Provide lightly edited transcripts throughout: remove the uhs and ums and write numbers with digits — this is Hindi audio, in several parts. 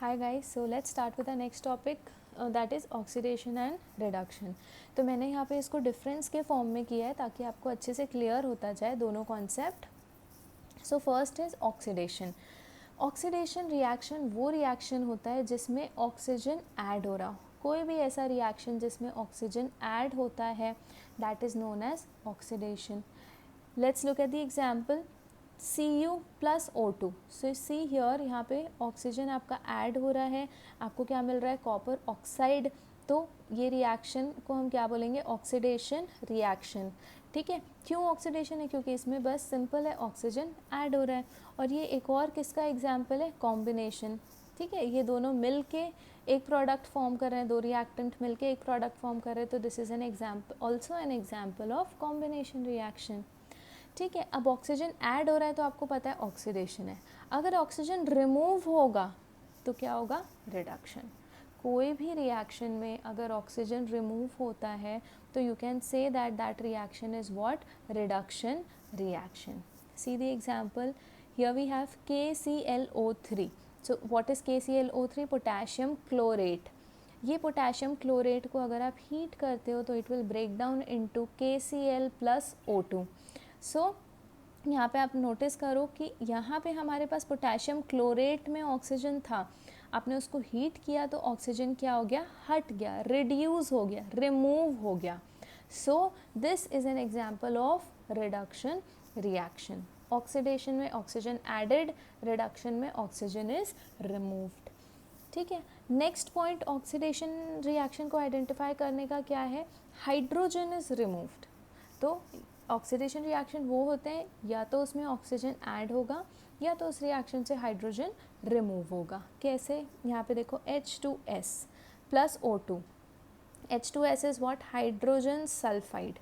Hi guys, so let's start with the next topic that is oxidation and reduction. तो मैंने यहाँ पे इसको डिफरेंस के फॉर्म में किया है ताकि आपको अच्छे से क्लियर होता जाए दोनों concept. So first is oxidation. Oxidation reaction वो रिएक्शन होता है जिसमें ऑक्सीजन ऐड हो रहा हो. कोई भी ऐसा रिएक्शन जिसमें ऑक्सीजन ऐड होता है that is known as oxidation. Let's look at the example. Cu plus O2. So see here, यहाँ पे ऑक्सीजन आपका ऐड हो रहा है, आपको क्या मिल रहा है, कॉपर ऑक्साइड. तो ये रिएक्शन को हम क्या बोलेंगे, ऑक्सीडेशन रिएक्शन. ठीक है, क्यों ऑक्सीडेशन है, क्योंकि इसमें बस सिंपल है ऑक्सीजन ऐड हो रहा है. और ये एक और किसका एग्जाम्पल है, कॉम्बिनेशन. ठीक है, ये दोनों मिल के एक प्रोडक्ट फॉर्म कर रहे हैं, दो रिएक्टेंट मिल के एक प्रोडक्ट फॉर्म कर रहे हैं. तो this is an example, also an example of combination reaction. ठीक है, अब ऑक्सीजन ऐड हो रहा है तो आपको पता है ऑक्सीडेशन है. अगर ऑक्सीजन रिमूव होगा तो क्या होगा, रिडक्शन. कोई भी रिएक्शन में अगर ऑक्सीजन रिमूव होता है तो you can say that that reaction is what, reduction reaction. See the example, here we have KClO3. So what is KClO3, potassium chlorate. ये पोटेशियम क्लोरेट को अगर आप हीट करते हो तो it will break down into KCl plus O2. So यहाँ पे आप नोटिस करो कि यहाँ पे हमारे पास पोटेशियम क्लोरेट में ऑक्सीजन था, आपने उसको हीट किया तो ऑक्सीजन क्या हो गया, हट गया, रिड्यूस हो गया, रिमूव हो गया. सो this is an example of reduction reaction. Oxidation में ऑक्सीजन एडेड, रिडक्शन में ऑक्सीजन इज रिमूव्ड. ठीक है, नेक्स्ट पॉइंट ऑक्सीडेशन रिएक्शन को आइडेंटिफाई करने का क्या है, हाइड्रोजन इज रिमूव्ड. तो ऑक्सीडेशन रिएक्शन वो होते हैं या तो उसमें ऑक्सीजन ऐड होगा या तो उस रिएक्शन से हाइड्रोजन रिमूव होगा. कैसे, यहाँ पे देखो H2S plus O2. H2S is what, hydrogen sulphide.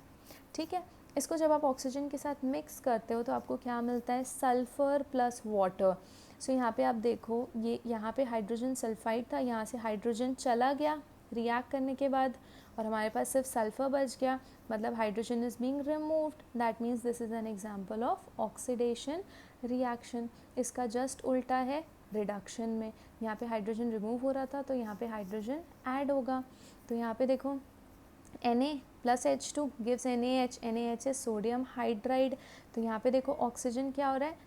ठीक है, इसको जब आप ऑक्सीजन के साथ मिक्स करते हो तो आपको क्या मिलता है, सल्फ़र प्लस वाटर. सो यहाँ पे आप देखो, ये यहाँ पे हाइड्रोजन सल्फाइड था, यहाँ से हाइड्रोजन चला गया रिएक्ट करने के बाद और हमारे पास सिर्फ सल्फ़र बच गया, मतलब hydrogen is being removed. That means this is an example of oxidation reaction. इसका जस्ट उल्टा है रिडक्शन में. यहाँ पे हाइड्रोजन रिमूव हो रहा था तो यहाँ पे हाइड्रोजन ऐड होगा. तो यहाँ पे देखो Na plus H2 gives NaH. NaH है सोडियम हाइड्राइड. तो यहाँ पे देखो ऑक्सीजन क्या हो रहा है,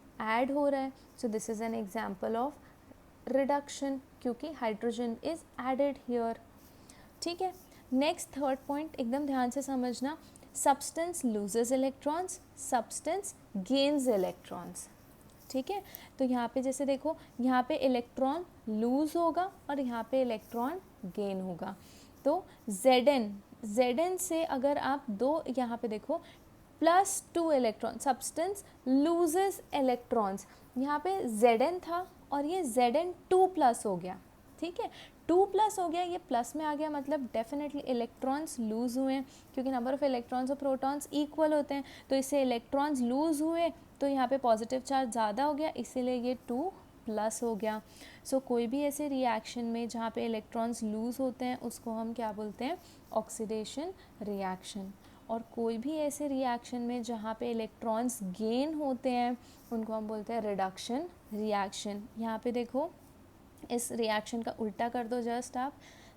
ऐड हो रहा है. So this is an example of reduction क्योंकि हाइड्रोजन इज़ एडेड हियर. ठीक है, नेक्स्ट थर्ड पॉइंट एकदम ध्यान से समझना, substance loses electrons, substance gains electrons. ठीक है, तो यहाँ पे जैसे देखो, यहाँ पे इलेक्ट्रॉन लूज होगा और यहाँ पे इलेक्ट्रॉन गेन होगा. तो Zn से अगर आप दो, यहाँ पे देखो +2 इलेक्ट्रॉन, सब्सटेंस लूजेस इलेक्ट्रॉन्स. यहाँ पे Zn था और ये Zn2 प्लस हो गया. ठीक है, 2 प्लस हो गया, ये प्लस में आ गया, मतलब डेफिनेटली इलेक्ट्रॉन्स लूज़ हुए हैं क्योंकि नंबर ऑफ इलेक्ट्रॉन्स और प्रोटॉन्स इक्वल होते हैं. तो इससे इलेक्ट्रॉन्स लूज़ हुए तो यहाँ पे पॉजिटिव चार्ज ज़्यादा हो गया, इसीलिए ये 2 प्लस हो गया. सो कोई भी ऐसे रिएक्शन में जहाँ पे इलेक्ट्रॉन्स लूज़ होते हैं उसको हम क्या बोलते हैं, ऑक्सीडेशन रिएक्शन. और कोई भी ऐसे रिएक्शन में जहाँ पे इलेक्ट्रॉन्स गेन होते हैं उनको हम बोलते हैं रिडक्शन रिएक्शन. यहाँ पे देखो, इस रिएक्शन का उल्टा कर दो जस्ट आप,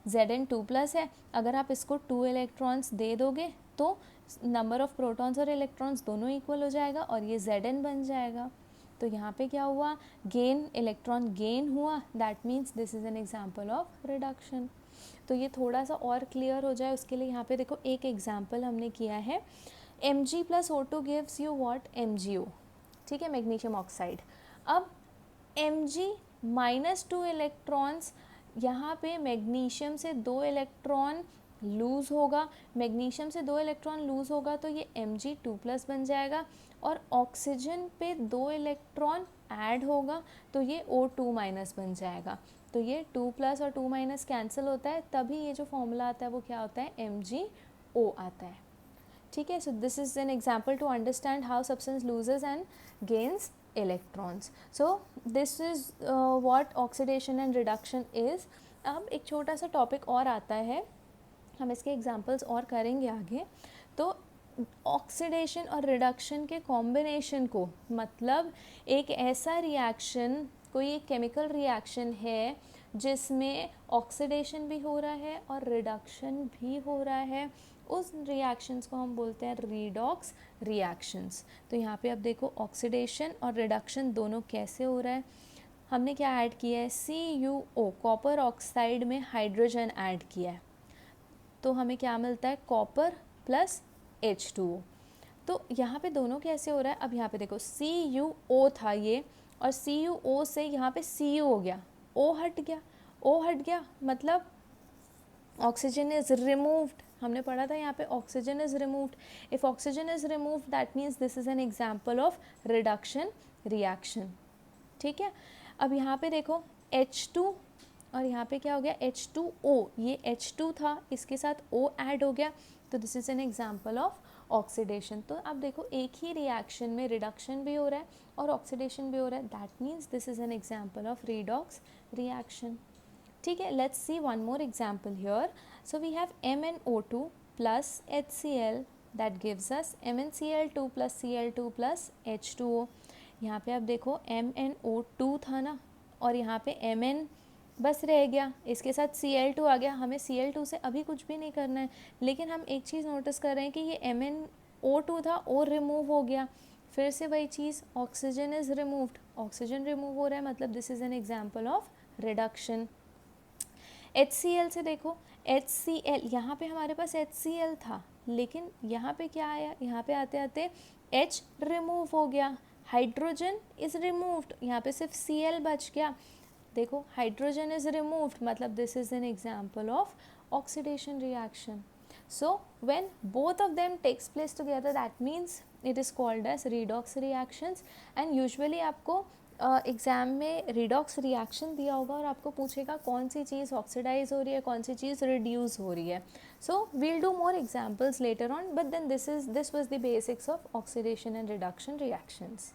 Zn2 प्लस है, अगर आप इसको 2 इलेक्ट्रॉन्स दे दोगे तो नंबर ऑफ प्रोटॉन्स और इलेक्ट्रॉन्स दोनों इक्वल हो जाएगा और ये Zn बन जाएगा. तो यहाँ पे क्या हुआ, गेन, इलेक्ट्रॉन गेन हुआ, that means this is an example of reduction. तो ये थोड़ा सा और क्लियर हो जाए उसके लिए यहाँ पे देखो एक एग्जांपल हमने किया है, Mg plus O2 gives you what, MgO. ठीक है, मैग्नीशियम ऑक्साइड. अब Mg -2 इलेक्ट्रॉन्स, यहाँ पे मैग्नीशियम से 2 इलेक्ट्रॉन लूज़ होगा, मैग्नीशियम से 2 इलेक्ट्रॉन लूज़ होगा तो ये Mg2 प्लस बन जाएगा और ऑक्सीजन पे 2 इलेक्ट्रॉन ऐड होगा तो ये O2 माइनस बन जाएगा. तो ये 2 प्लस और 2 माइनस कैंसिल होता है, तभी ये जो फॉर्मूला आता है वो क्या होता है, MgO आता है. ठीक है, so this is an example to understand how substance loses and gains electrons. So this is what oxidation and reduction is. अब एक छोटा सा टॉपिक और आता है, हम इसके एग्जांपल्स और करेंगे आगे. तो ऑक्सीडेशन और रिडक्शन के कॉम्बिनेशन को, मतलब एक ऐसा रिएक्शन कोई एक केमिकल रिएक्शन है जिसमें ऑक्सीडेशन भी हो रहा है और रिडक्शन भी हो रहा है, उस रिएक्शंस को हम बोलते हैं रीडॉक्स रिएक्शंस। तो यहाँ पे अब देखो ऑक्सीडेशन और रिडक्शन दोनों कैसे हो रहा है। हमने क्या ऐड किया है, CuO, कॉपर ऑक्साइड में हाइड्रोजन ऐड किया है, तो हमें क्या मिलता है, कॉपर प्लस H2O। तो यहाँ पे दोनों कैसे हो रहा है, अब यहाँ पे देखो CuO था ये, और CuO से यहाँ पे Cu हो गया, O हट गया, O हट गया मतलब ऑक्सीजन इज रिमूव्ड। हमने पढ़ा था यहाँ पे oxygen is removed. If oxygen is removed that means this is an example of reduction reaction. ठीक है, अब यहाँ पे देखो H2 और यहाँ पे क्या हो गया, H2O, ये H2 था, इसके साथ O ऐड हो गया, तो this is an example of oxidation. तो अब देखो एक ही रिएक्शन में रिडक्शन भी हो रहा है और ऑक्सीडेशन भी हो रहा है, that means this is an example of redox reaction. ठीक है, let's see one more example here. So we have MnO2 plus HCl that gives us MnCl2 plus Cl2 plus H2O। यहाँ पे अब देखो MnO2 था ना, और यहाँ पे Mn बस रह गया, इसके साथ Cl2 आ गया। हमें Cl2 से अभी कुछ भी नहीं करना है, लेकिन हम एक चीज़ नोटिस कर रहे हैं कि ये MnO2 था, O रिमूव हो गया। फिर से वही चीज़, oxygen is removed, oxygen remove हो रहा है, मतलब this is an example of reduction. HCl से देखो, HCl यहाँ पे हमारे पास HCl था, लेकिन यहाँ पे क्या आया, यहाँ पे आते आते H रिमूव हो गया, हाइड्रोजन इज रिमूव्ड, यहाँ पे सिर्फ Cl बच गया। देखो हाइड्रोजन इज रिमूव्ड, मतलब this is an example of oxidation reaction. So when both of them takes place together that means it is called as redox reactions. And usually आपको एग्ज़ाम में रिडॉक्स रिएक्शन दिया होगा और आपको पूछेगा कौन सी चीज़ ऑक्सीडाइज हो रही है, कौन सी चीज़ रिड्यूस हो रही है। So we'll do more examples later on, but then this was the basics of oxidation and reduction reactions.